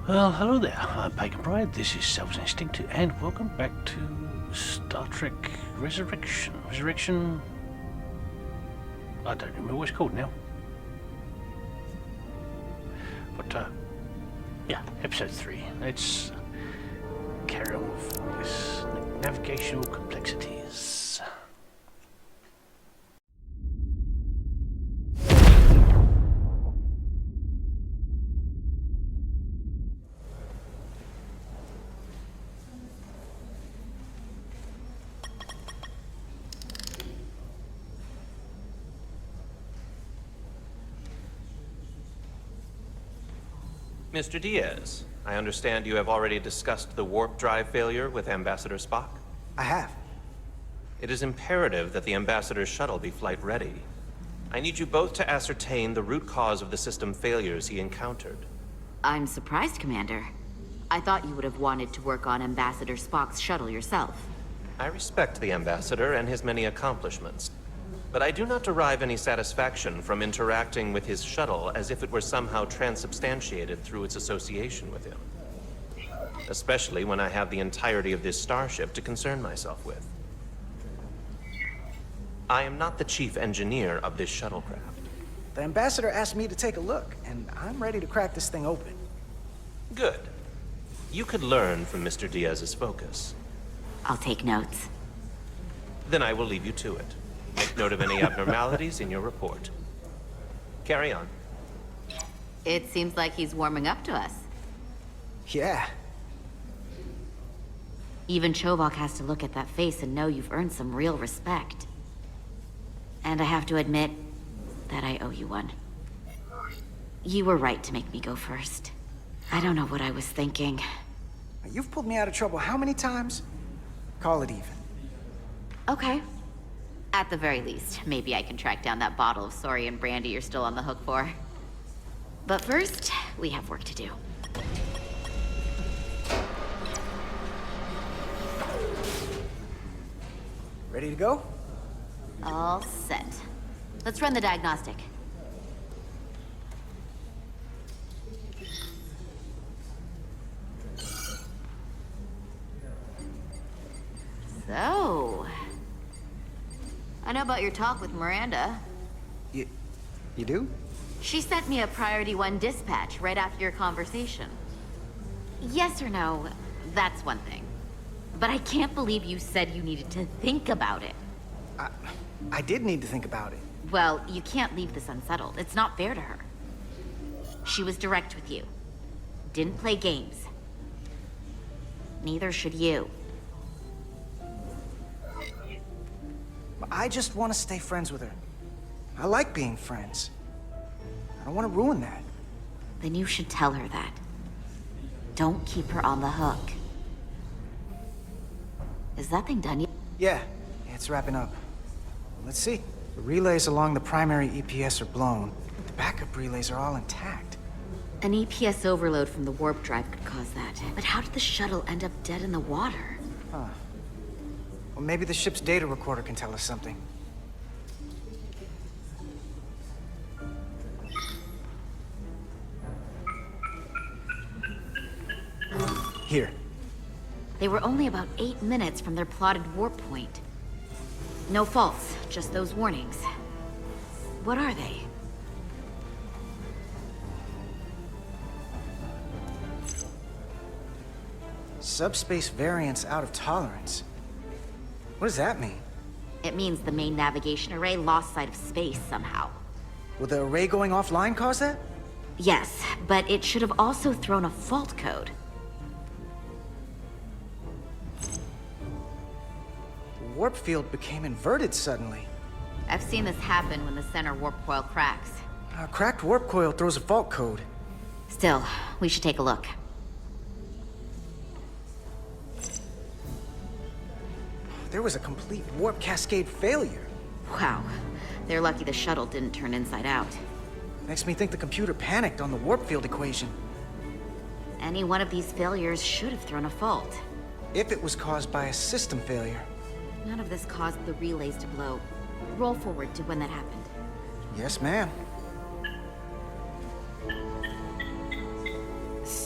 Well, hello there. I'm Pagan Pride. This is Selves Instinct, and welcome back to Star Trek Resurrection. Resurrection. I don't remember what it's called now. But, yeah, episode 3. Let's carry on with this navigational complexities. Mr. Diaz, I understand you have already discussed the warp drive failure with Ambassador Spock? I have. It is imperative that the Ambassador's shuttle be flight ready. I need you both to ascertain the root cause of the system failures he encountered. I'm surprised, Commander. I thought you would have wanted to work on Ambassador Spock's shuttle yourself. I respect the Ambassador and his many accomplishments, but I do not derive any satisfaction from interacting with his shuttle as if it were somehow transubstantiated through its association with him. Especially when I have the entirety of this starship to concern myself with. I am not the chief engineer of this shuttlecraft. The Ambassador asked me to take a look, and I'm ready to crack this thing open. Good. You could learn from Mr. Diaz's focus. I'll take notes. Then I will leave you to it. Make note of any abnormalities in your report. Carry on. It seems like he's warming up to us. Yeah. Even Chobok has to look at that face and know you've earned some real respect. And I have to admit that I owe you one. You were right to make me go first. I don't know what I was thinking. You've pulled me out of trouble how many times? Call it even. Okay. At the very least, maybe I can track down that bottle of Saurian brandy you're still on the hook for. But first, we have work to do. Ready to go? All set. Let's run the diagnostic. So... I know about your talk with Miranda. You do? She sent me a Priority 1 dispatch right after your conversation. Yes or no, that's one thing. But I can't believe you said you needed to think about it. I did need to think about it. Well, you can't leave this unsettled. It's not fair to her. She was direct with you. Didn't play games. Neither should you. I just want to stay friends with her. I like being friends. I don't want to ruin that. Then you should tell her that. Don't keep her on the hook. Is that thing done yet? Yeah, it's wrapping up. Let's see. The relays along the primary EPS are blown, but the backup relays are all intact. An EPS overload from the warp drive could cause that. But how did the shuttle end up dead in the water? Huh. Well, maybe the ship's data recorder can tell us something. Here. They were only about 8 minutes from their plotted warp point. No faults, just those warnings. What are they? Subspace variance out of tolerance. What does that mean? It means the main navigation array lost sight of space somehow. Will the array going offline cause that? Yes, but it should have also thrown a fault code. The warp field became inverted suddenly. I've seen this happen when the center warp coil cracks. A cracked warp coil throws a fault code. Still, we should take a look. There was a complete warp cascade failure. Wow. They're lucky the shuttle didn't turn inside out. Makes me think the computer panicked on the warp field equation. Any one of these failures should have thrown a fault. If it was caused by a system failure. None of this caused the relays to blow. Roll forward to when that happened. Yes, ma'am.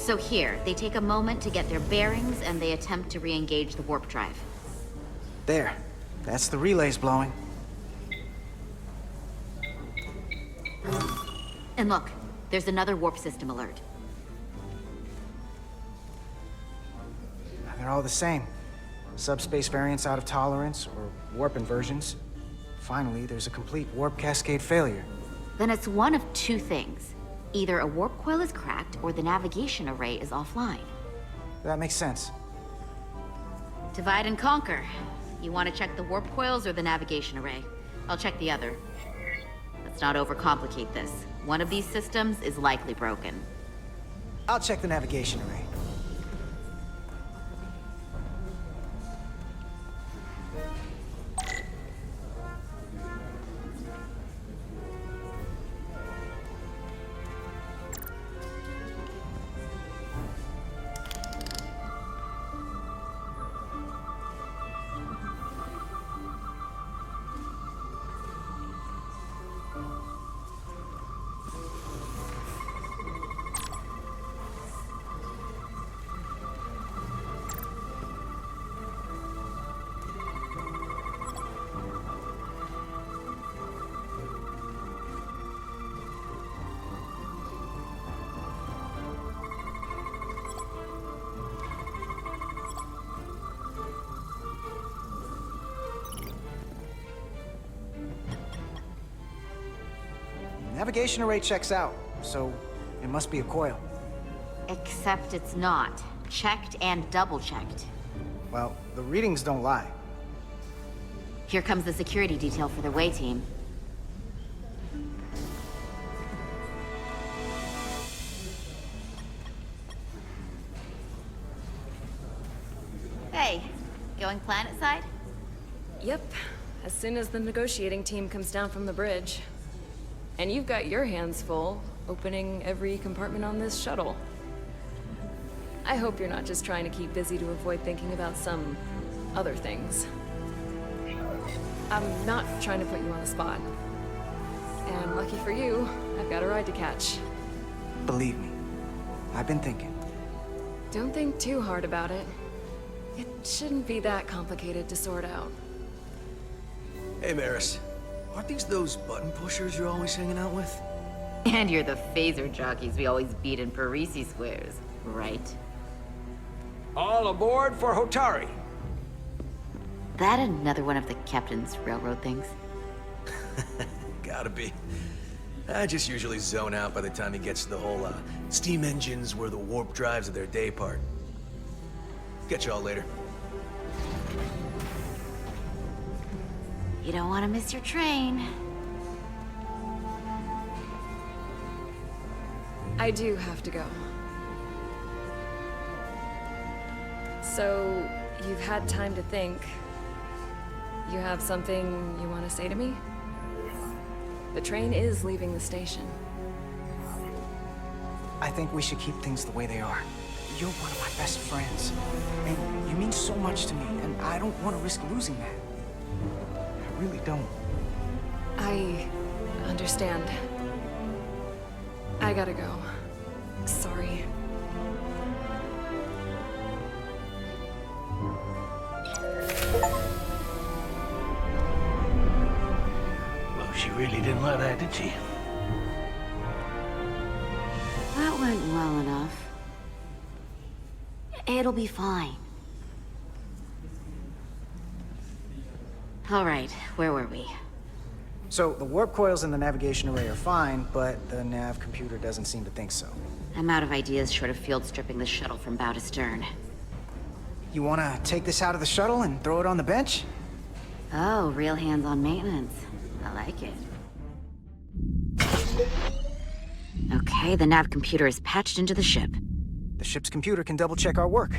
So here, they take a moment to get their bearings and they attempt to re-engage the warp drive. There. That's the relays blowing. And look, there's another warp system alert. They're all the same. Subspace variants out of tolerance, or warp inversions. Finally, there's a complete warp cascade failure. Then it's one of two things. Either a warp coil is cracked, or the navigation array is offline. That makes sense. Divide and conquer. You want to check the warp coils or the navigation array? I'll check the other. Let's not overcomplicate this. One of these systems is likely broken. I'll check the navigation array. Navigation array checks out, so it must be a coil. Except it's not. Checked and double-checked. Well, the readings don't lie. Here comes the security detail for the way team. Hey, going planet side? Yep, as soon as the negotiating team comes down from the bridge. And you've got your hands full, opening every compartment on this shuttle. I hope you're not just trying to keep busy to avoid thinking about some other things. I'm not trying to put you on the spot. And lucky for you, I've got a ride to catch. Believe me, I've been thinking. Don't think too hard about it. It shouldn't be that complicated to sort out. Hey, Maris. Aren't these those button pushers you're always hanging out with? And you're the phaser jockeys we always beat in Parisi squares, right? All aboard for Hotari. That another one of the captain's railroad things? Gotta be. I just usually zone out by the time he gets to the whole, steam engines were the warp drives of their day part. Catch y'all later. You don't want to miss your train. I do have to go. So, you've had time to think. You have something you want to say to me? The train is leaving the station. I think we should keep things the way they are. You're one of my best friends. And you mean so much to me, and I don't want to risk losing that. I really don't. I understand. I gotta go. Sorry. Well, she really didn't like that, did she? That went well enough. It'll be fine. All right, where were we? So, the warp coils in the navigation array are fine, but the nav computer doesn't seem to think so. I'm out of ideas short of field stripping the shuttle from bow to stern. You wanna take this out of the shuttle and throw it on the bench? Oh, real hands-on maintenance. I like it. Okay, the nav computer is patched into the ship. The ship's computer can double-check our work.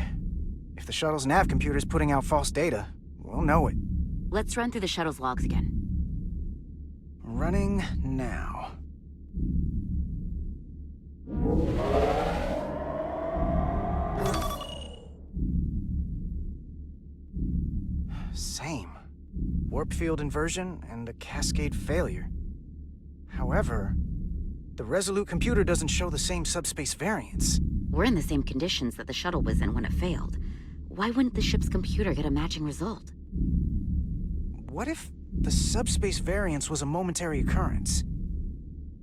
If the shuttle's nav computer is putting out false data, we'll know it. Let's run through the shuttle's logs again. Running now. Same. Warp field inversion and a cascade failure. However, the Resolute computer doesn't show the same subspace variance. We're in the same conditions that the shuttle was in when it failed. Why wouldn't the ship's computer get a matching result? What if the subspace variance was a momentary occurrence?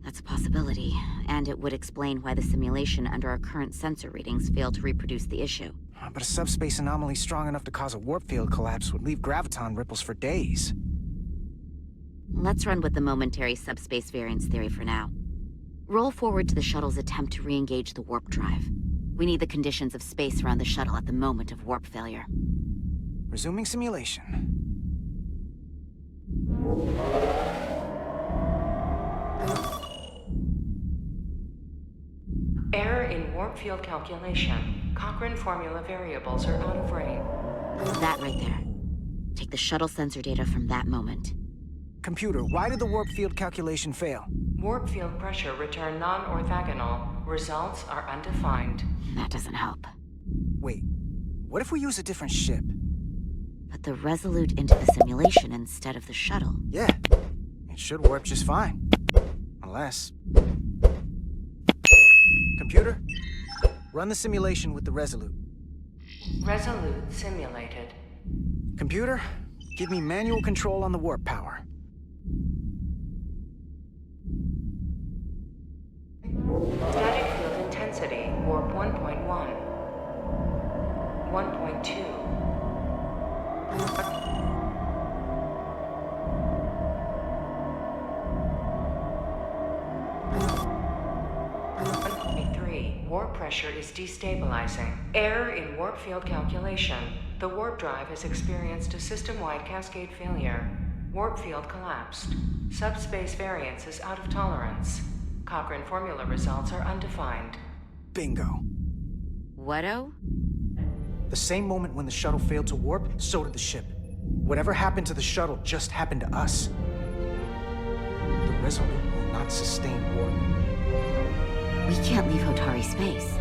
That's a possibility, and it would explain why the simulation under our current sensor readings failed to reproduce the issue. But a subspace anomaly strong enough to cause a warp field collapse would leave graviton ripples for days. Let's run with the momentary subspace variance theory for now. Roll forward to the shuttle's attempt to re-engage the warp drive. We need the conditions of space around the shuttle at the moment of warp failure. Resuming simulation. Error in warp field calculation. Cochrane formula variables are out of range. That right there. Take the shuttle sensor data from that moment. Computer, why did the warp field calculation fail? Warp field pressure returned non-orthogonal. Results are undefined. That doesn't help. Wait, what if we use a different ship? Put the Resolute into the simulation instead of the shuttle. Yeah, it should warp just fine. Unless... Computer, run the simulation with the Resolute. Resolute simulated. Computer, give me manual control on the warp power. Static field intensity, warp 1.1. 1.2. 1.3. Warp pressure is destabilizing. Error in warp field calculation. The warp drive has experienced a system-wide cascade failure. Warp field collapsed. Subspace variance is out of tolerance. Cochrane formula results are undefined. Bingo. What-o? The same moment when the shuttle failed to warp, so did the ship. Whatever happened to the shuttle just happened to us. The Resolute will not sustain warp. We can't leave Hotari space.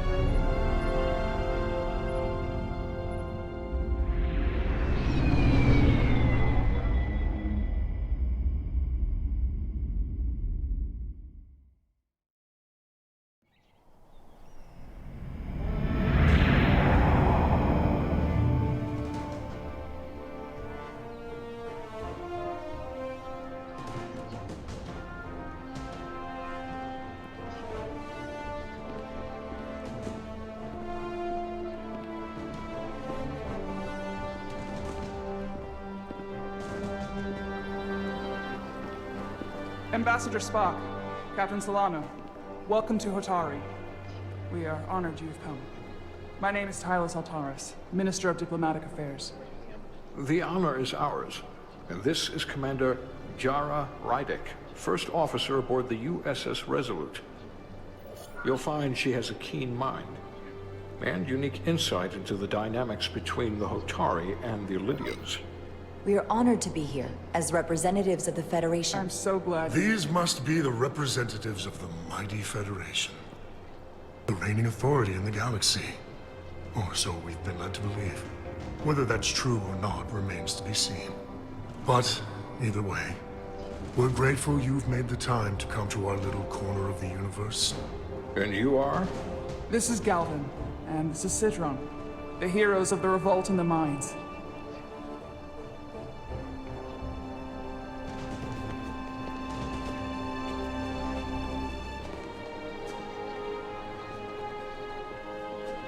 Ambassador Spock, Captain Solano, welcome to Hotari. We are honored you've come. My name is Tylos Altaris, Minister of Diplomatic Affairs. The honor is ours, and this is Commander Jara Rydick, first officer aboard the USS Resolute. You'll find she has a keen mind and unique insight into the dynamics between the Hotari and the Illydians. We are honored to be here as representatives of the Federation. I'm so glad. These must be the representatives of the mighty Federation. The reigning authority in the galaxy. Or so we've been led to believe. Whether that's true or not remains to be seen. But, either way, we're grateful you've made the time to come to our little corner of the universe. And you are? This is Galvin, and this is Citron, the heroes of the revolt in the mines.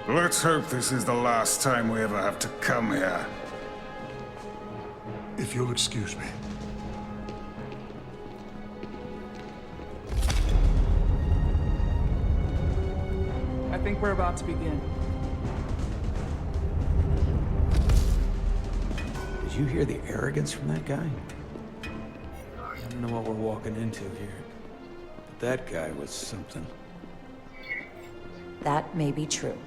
Let's hope this is the last time we ever have to come here. If you'll excuse me. I think we're about to begin. Did you hear the arrogance from that guy? I don't know what we're walking into here, but that guy was something. That may be true.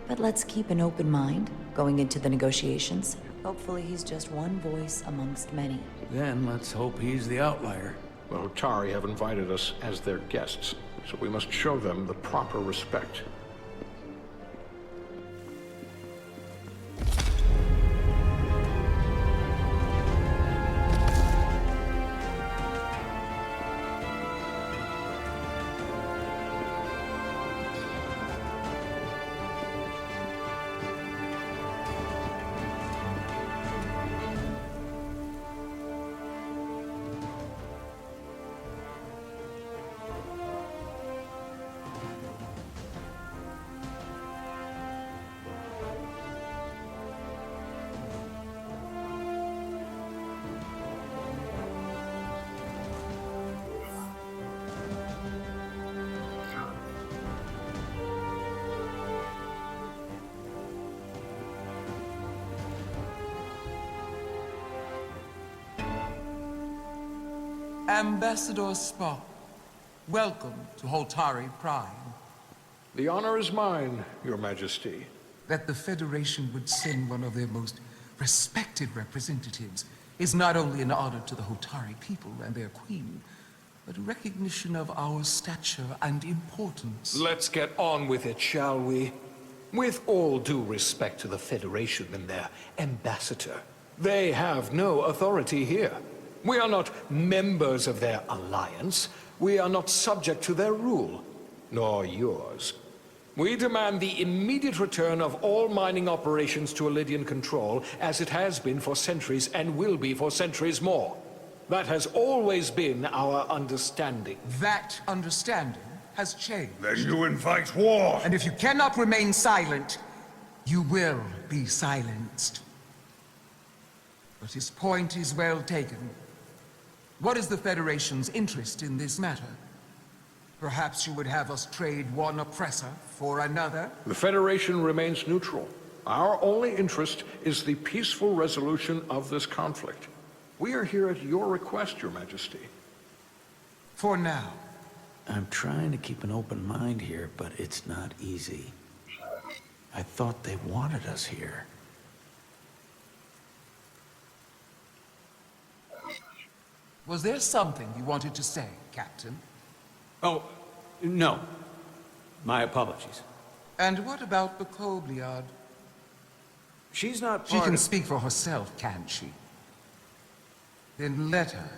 But let's keep an open mind going into the negotiations. Hopefully he's just one voice amongst many. Then let's hope he's the outlier. The Hotari have invited us as their guests, so we must show them the proper respect. Ambassador Spock, welcome to Holtari Prime. The honor is mine, Your Majesty. That the Federation would send one of their most respected representatives is not only an honor to the Holtari people and their queen, but a recognition of our stature and importance. Let's get on with it, shall we? With all due respect to the Federation and their ambassador, they have no authority here. We are not members of their alliance. We are not subject to their rule, nor yours. We demand the immediate return of all mining operations to Elydian control, as it has been for centuries and will be for centuries more. That has always been our understanding. That understanding has changed. Then you invite war! And if you cannot remain silent, you will be silenced. But his point is well taken. What is the Federation's interest in this matter? Perhaps you would have us trade one oppressor for another? The Federation remains neutral. Our only interest is the peaceful resolution of this conflict. We are here at your request, Your Majesty. For now. I'm trying to keep an open mind here, but it's not easy. I thought they wanted us here. Was there something you wanted to say, Captain? Oh, no. My apologies. And what about the Kobliad? She's not She part can of... speak for herself, can't she? Then let her.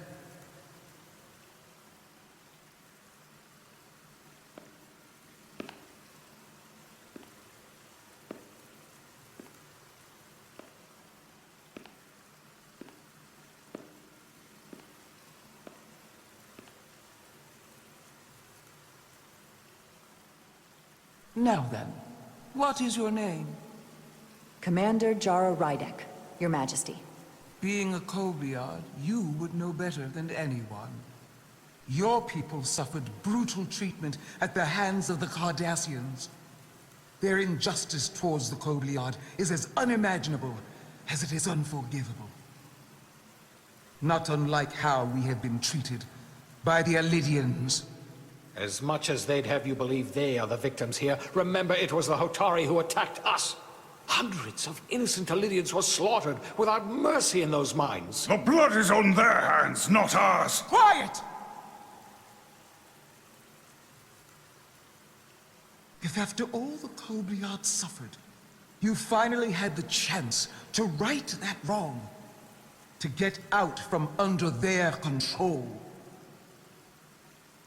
Now then, what is your name? Commander Jara Rydek, Your Majesty. Being a Kobliad, you would know better than anyone. Your people suffered brutal treatment at the hands of the Cardassians. Their injustice towards the Kobliad is as unimaginable as it is unforgivable. Not unlike how we have been treated by the Elydians. As much as they'd have you believe they are the victims here, remember it was the Hotari who attacked us. Hundreds of innocent Elydians were slaughtered without mercy in those mines. The blood is on their hands, not ours! Quiet! If after all the Kobliad suffered, you finally had the chance to right that wrong, to get out from under their control,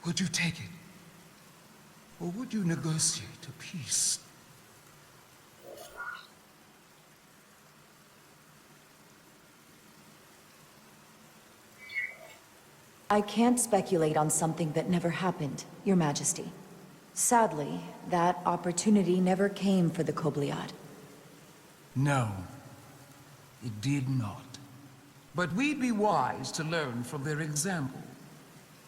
would you take it? Or would you negotiate a peace? I can't speculate on something that never happened, Your Majesty. Sadly, that opportunity never came for the Kobliad. No, it did not. But we'd be wise to learn from their example,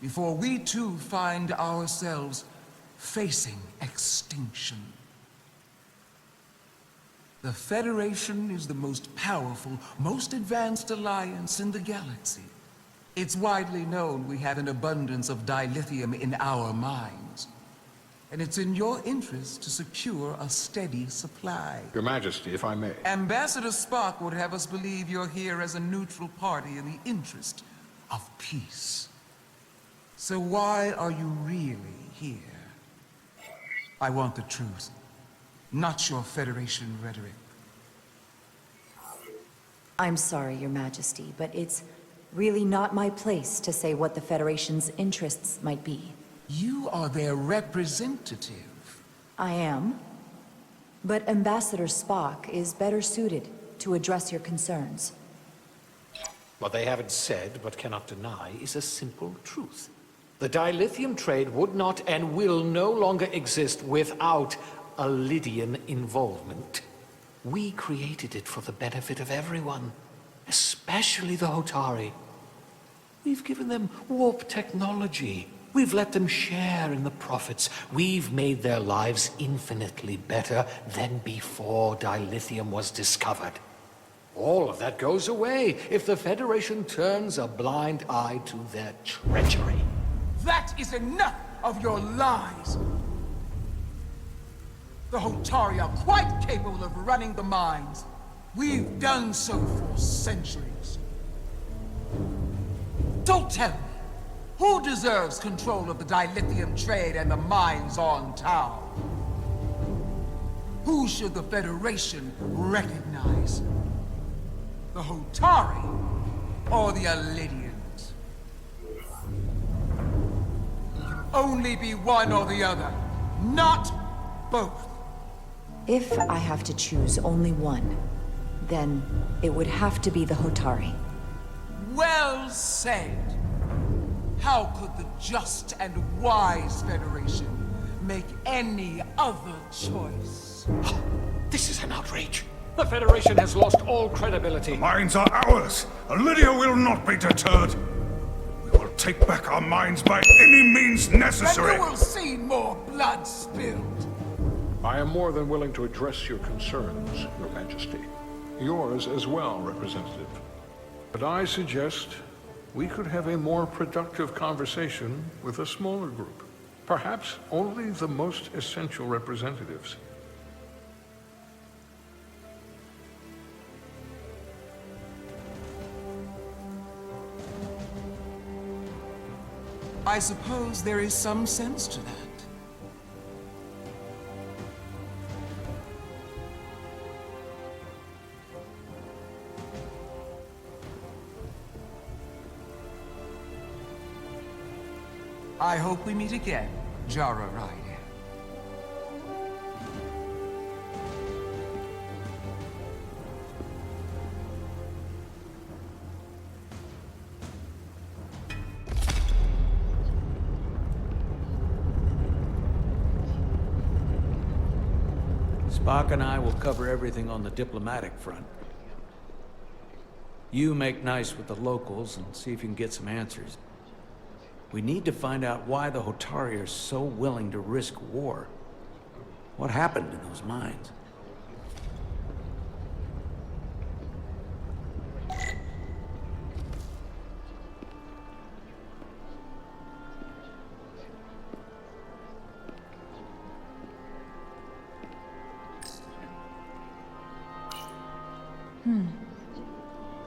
before we too find ourselves facing extinction. The Federation is the most powerful, most advanced alliance in the galaxy. It's widely known we have an abundance of dilithium in our mines. And it's in your interest to secure a steady supply. Your Majesty, if I may. Ambassador Spock would have us believe you're here as a neutral party in the interest of peace. So why are you really here? I want the truth, not your Federation rhetoric. I'm sorry, Your Majesty, but it's really not my place to say what the Federation's interests might be. You are their representative. I am. But Ambassador Spock is better suited to address your concerns. What they haven't said, but cannot deny, is a simple truth. The dilithium trade would not and will no longer exist without Elydian involvement. We created it for the benefit of everyone, especially the Hotari. We've given them warp technology. We've let them share in the profits. We've made their lives infinitely better than before dilithium was discovered. All of that goes away if the Federation turns a blind eye to their treachery. That is enough of your lies! The Hotari are quite capable of running the mines. We've done so for centuries. So tell me, who deserves control of the dilithium trade and the mines on Tau? Who should the Federation recognize? The Hotari or the Alidians? It can only be one or the other, not both. If I have to choose only one, then it would have to be the Hotari. Well said. How could the just and wise Federation make any other choice? This is an outrage. The Federation has lost all credibility. The mines are ours. Lydia will not be deterred. We will take back our mines by any means necessary. And you will see more blood spilled. I am more than willing to address your concerns, Your Majesty. Yours as well, Representative. But I suggest we could have a more productive conversation with a smaller group. Perhaps only the most essential representatives. I suppose there is some sense to that. I hope we meet again, Jara Ryder. Spock and I will cover everything on the diplomatic front. You make nice with the locals and see if you can get some answers. We need to find out why the Hotari are so willing to risk war. What happened in those mines?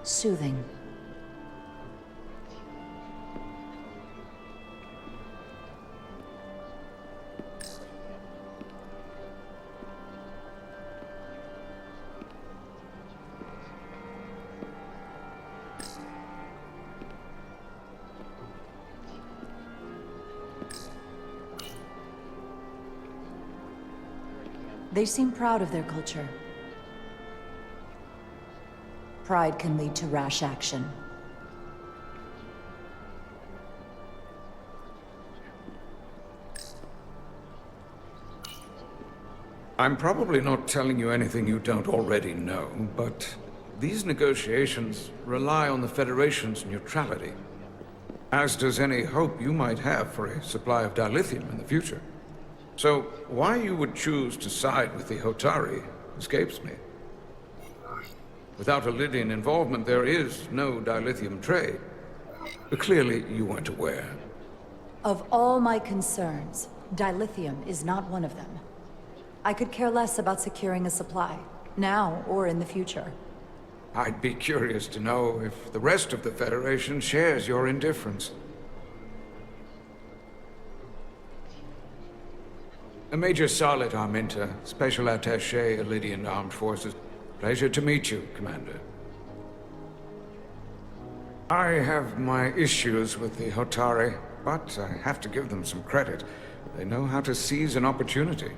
Soothing. They seem proud of their culture. Pride can lead to rash action. I'm probably not telling you anything you don't already know, but these negotiations rely on the Federation's neutrality, as does any hope you might have for a supply of dilithium in the future. So, why you would choose to side with the Hotari escapes me. Without Alidian involvement, there is no dilithium trade. But clearly, you weren't aware. Of all my concerns, dilithium is not one of them. I could care less about securing a supply, now or in the future. I'd be curious to know if the rest of the Federation shares your indifference. Major Solid Arminta, Special Attaché, Alidian Armed Forces. Pleasure to meet you, Commander. I have my issues with the Hotari, but I have to give them some credit. They know how to seize an opportunity.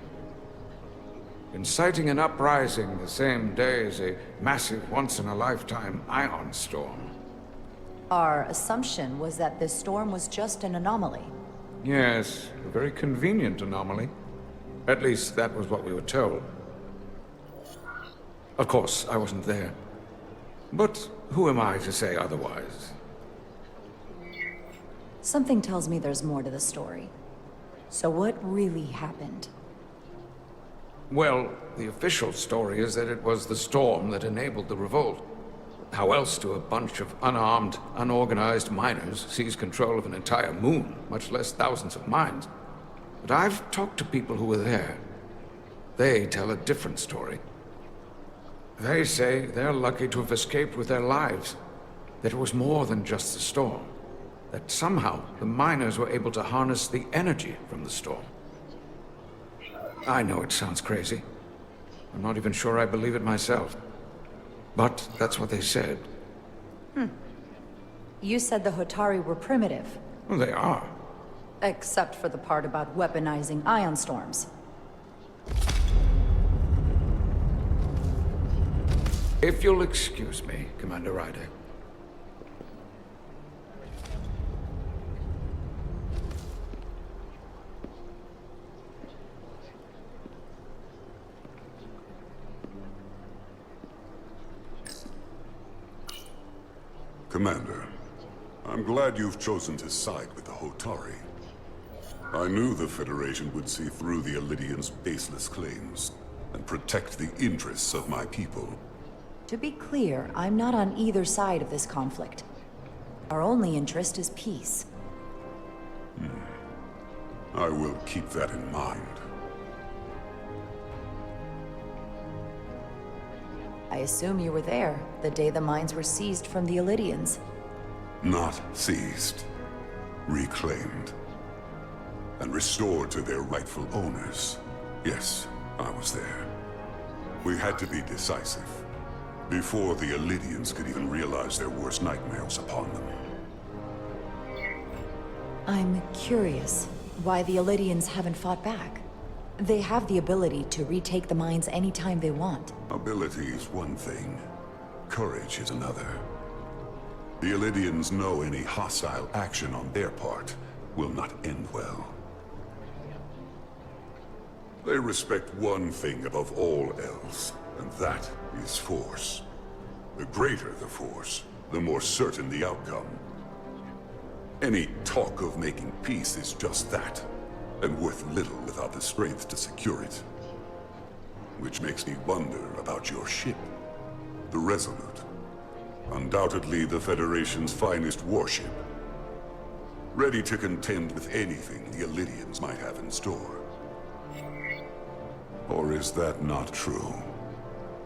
Inciting an uprising the same day as a massive once-in-a-lifetime ion storm. Our assumption was that this storm was just an anomaly. Yes, a very convenient anomaly. At least that was what we were told. Of course, I wasn't there. But who am I to say otherwise? Something tells me there's more to the story. So what really happened? Well, the official story is that it was the storm that enabled the revolt. How else do a bunch of unarmed, unorganized miners seize control of an entire moon, much less thousands of mines? But I've talked to people who were there. They tell a different story. They say they're lucky to have escaped with their lives. That it was more than just the storm. That somehow the miners were able to harness the energy from the storm. I know it sounds crazy. I'm not even sure I believe it myself. But that's what they said. You said the Hotari were primitive. Well, they are. Except for the part about weaponizing ion storms. If you'll excuse me, Commander Ryder. Commander, I'm glad you've chosen to side with the Hotari. I knew the Federation would see through the Elydians' baseless claims and protect the interests of my people. To be clear, I'm not on either side of this conflict. Our only interest is peace. I will keep that in mind. I assume you were there, the day the mines were seized from the Elydians. Not seized. Reclaimed. And restored to their rightful owners. Yes, I was there. We had to be decisive. Before the Elydians could even realize their worst nightmares upon them. I'm curious why the Elydians haven't fought back. They have the ability to retake the mines anytime they want. Ability is one thing. Courage is another. The Elydians know any hostile action on their part will not end well. They respect one thing above all else, and that is force. The greater the force, the more certain the outcome. Any talk of making peace is just that, and worth little without the strength to secure it. Which makes me wonder about your ship, the Resolute. Undoubtedly the Federation's finest warship. Ready to contend with anything the Elydians might have in store. Or is that not true?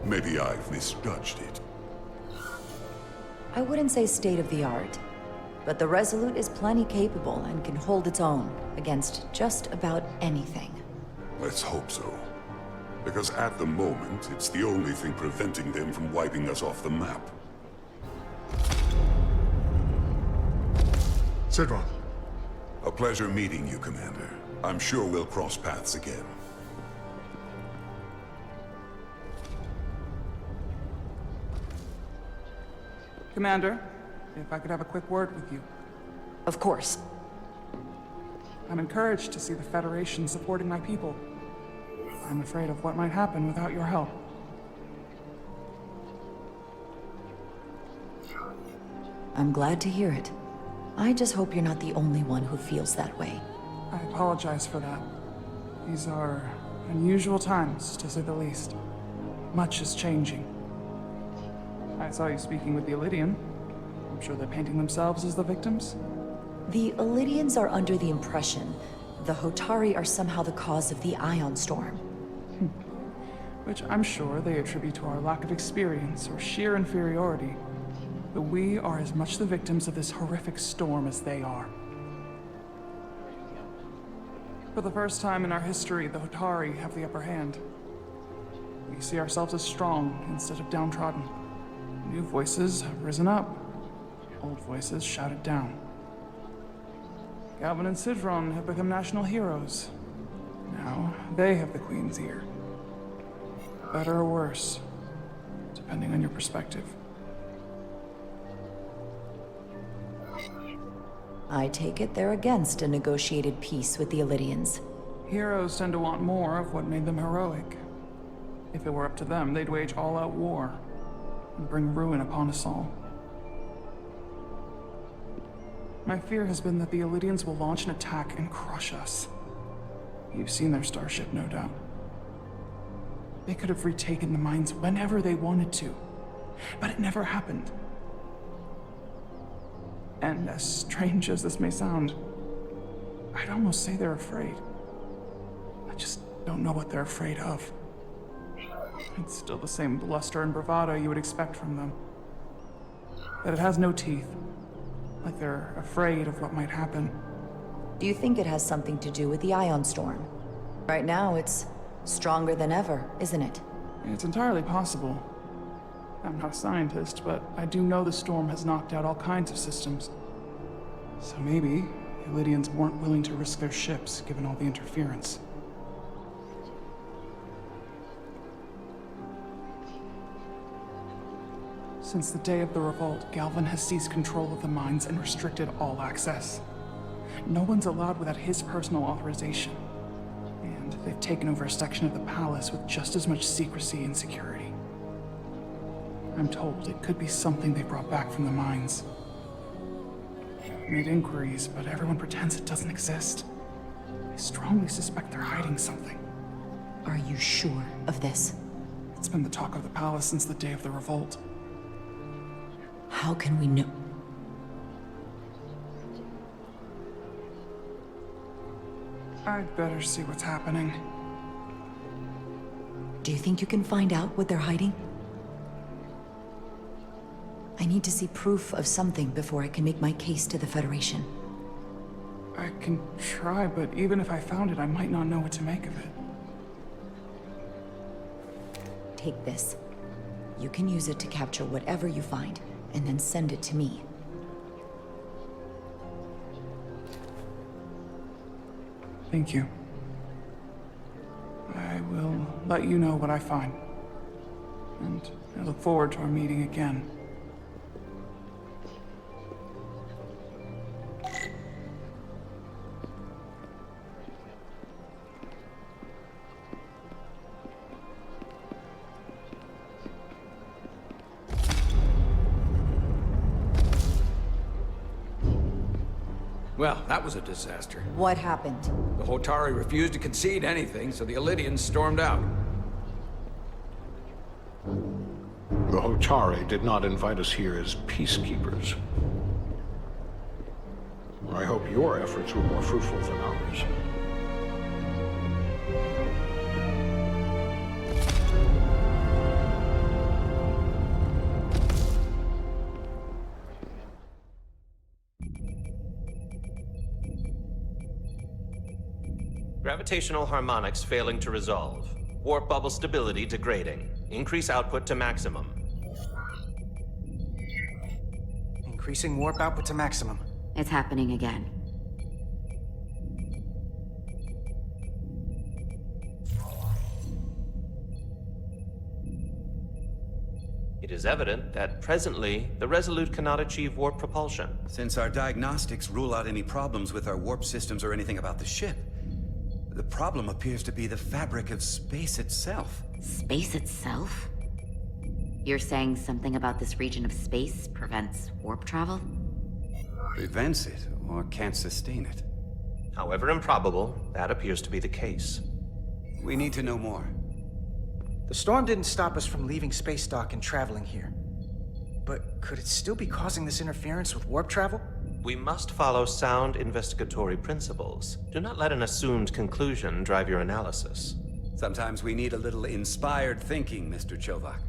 Maybe I've misjudged it. I wouldn't say state-of-the-art, but the Resolute is plenty capable and can hold its own against just about anything. Let's hope so. Because at the moment, it's the only thing preventing them from wiping us off the map. Sidron. A pleasure meeting you, Commander. I'm sure we'll cross paths again. Commander, if I could have a quick word with you. Of course. I'm encouraged to see the Federation supporting my people. I'm afraid of what might happen without your help. I'm glad to hear it. I just hope you're not the only one who feels that way. I apologize for that. These are unusual times, to say the least. Much is changing. I saw you speaking with the Elydian. I'm sure they're painting themselves as the victims. The Elydians are under the impression the Hotari are somehow the cause of the ion storm. Which I'm sure they attribute to our lack of experience or sheer inferiority. But we are as much the victims of this horrific storm as they are. For the first time in our history, the Hotari have the upper hand. We see ourselves as strong instead of downtrodden. New voices have risen up. Old voices shouted down. Galvin and Sidron have become national heroes. Now, they have the Queen's ear. Better or worse, depending on your perspective. I take it they're against a negotiated peace with the Elydians. Heroes tend to want more of what made them heroic. If it were up to them, they'd wage all-out war and bring ruin upon us all. My fear has been that the Elydians will launch an attack and crush us. You've seen their starship, no doubt. They could have retaken the mines whenever they wanted to. but it never happened. And as strange as this may sound, I'd almost say they're afraid. I just don't know what they're afraid of. It's still the same bluster and bravado you would expect from them. But it has no teeth. Like they're afraid of what might happen. Do you think it has something to do with the ion storm? Right now, it's stronger than ever, isn't it? It's entirely possible. I'm not a scientist, but I do know the storm has knocked out all kinds of systems. So maybe the Lydians weren't willing to risk their ships, given all the interference. Since the day of the revolt, Galvin has seized control of the mines and restricted all access. No one's allowed without his personal authorization. And they've taken over a section of the palace with just as much secrecy and security. I'm told it could be something they brought back from the mines. I made inquiries, but everyone pretends it doesn't exist. I strongly suspect they're hiding something. Are you sure of this? It's been the talk of the palace since the day of the revolt. How can we know? I'd better see what's happening. Do you think you can find out what they're hiding? I need to see proof of something before I can make my case to the Federation. I can try, but even if I found it, I might not know what to make of it. Take this. You can use it to capture whatever you find, and then send it to me. Thank you. I will let you know what I find. And I look forward to our meeting again. Well, that was a disaster. What happened? The Hotari refused to concede anything, so the Illydians stormed out. The Hotari did not invite us here as peacekeepers. I hope your efforts were more fruitful than ours. Gravitational harmonics failing to resolve. Warp bubble stability degrading. Increase output to maximum. Increasing warp output to maximum. It's happening again. It is evident that presently, the Resolute cannot achieve warp propulsion. Since our diagnostics rule out any problems with our warp systems or anything about the ship, the problem appears to be the fabric of space itself. Space itself? You're saying something about this region of space prevents warp travel? Prevents it, or can't sustain it. However improbable, that appears to be the case. We need to know more. The storm didn't stop us from leaving space dock and traveling here. But could it still be causing this interference with warp travel? We must follow sound investigatory principles. Do not let an assumed conclusion drive your analysis. Sometimes we need a little inspired thinking, Mr. Chovak.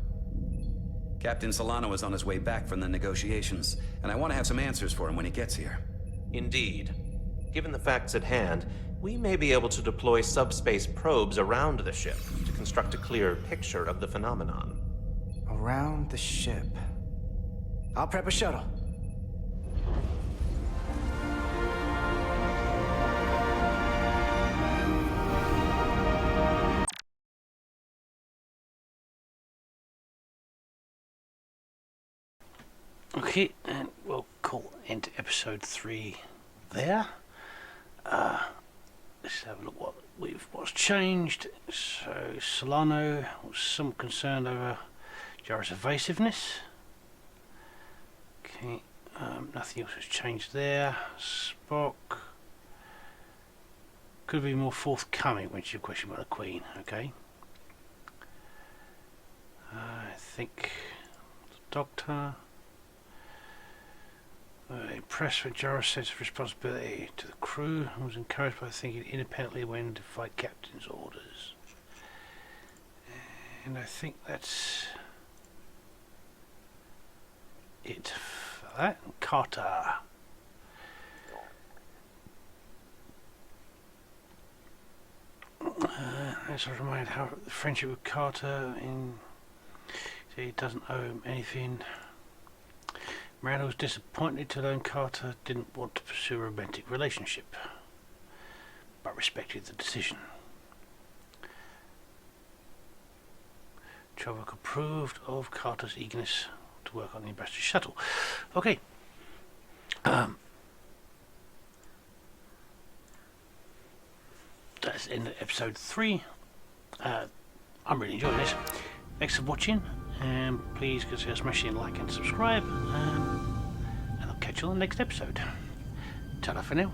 Captain Solano is on his way back from the negotiations, and I want to have some answers for him when he gets here. Indeed. Given the facts at hand, we may be able to deploy subspace probes around the ship to construct a clear picture of the phenomenon. Around the ship. I'll prep a shuttle. Okay, and we'll call end episode 3 there. Let's have a look what's changed. So Solano was some concern over Jara's evasiveness. Okay, nothing else has changed there. Spock could be more forthcoming when she's questioned by the Queen. Okay, I think doctor. Impressed with Jara's sense of responsibility to the crew, and was encouraged by thinking independently when to fight captain's orders. And I think that's it for that. Carter. Let's remind how the friendship with Carter in he doesn't owe him anything. Miranda was disappointed to learn Carter didn't want to pursue a romantic relationship, but respected the decision. Chovak approved of Carter's eagerness to work on the Ambassador's shuttle. Okay. That's in episode 3. I'm really enjoying this. Thanks for watching, and please consider smashing like and subscribe, and I'll catch you on the next episode. Ta-da for now.